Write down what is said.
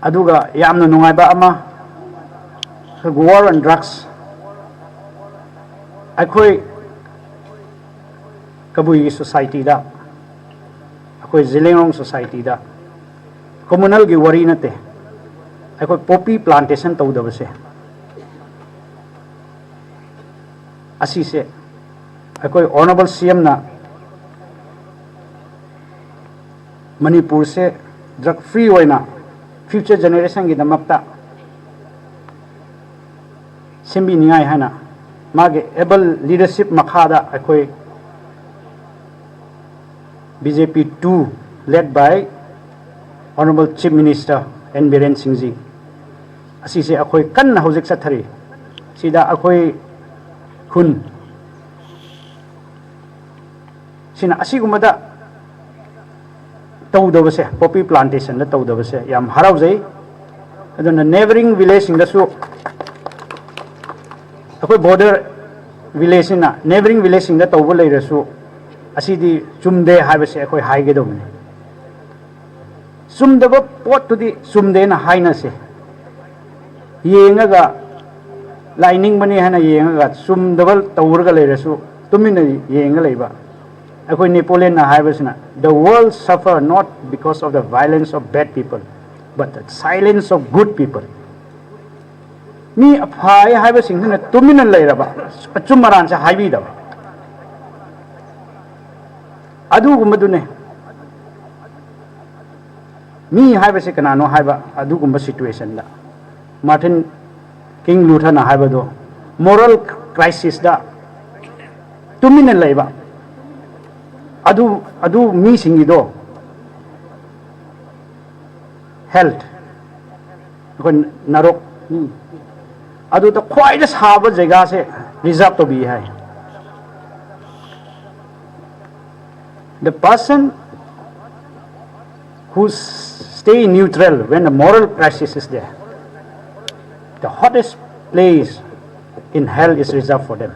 aduga yamna nungaiba ama war on drugs akhoi Kabui society da akhoi Zilengong society da communal gi wari nate akhoi poppy plantation tawdabase asi se akhoi honorable CM na Manipur se drug free oina future generation gi damakta sembi ningai hana mage able leadership makhada akhoi BJP 2 led by Honorable Chief Minister N.Biren Singh ji asi se akhoi kanna hojik sathari sida akhoi khun sina asi gumada tawdabase poppy plantation da tawdabase yam haraujai aduna neighboring village sing da su akhoi border village na neighboring village sing da tawbu leirasu asidi chumde haibase akhoi haige domne sumdaba pot tudi sumde na haina se yengaga lining bani hana yengaga sumdaba tawurga leirasu tumina yenga leiba akhoi Napoleon na haibasna the world suffer not because of the violence of bad people but the silence of good people mi aphai haibasing na tumina leiraba achumaran sa haibi da adu gumadune mi haibase kanano haiba adu gumba situation da Martin King Luther na haibado moral crisis da tumina leiba adu mi singido health kon narok adu to khwai da saba jega se reserve to bi hai the person who stay neutral when a moral crisis is there, the hottest place in hell is reserved for them.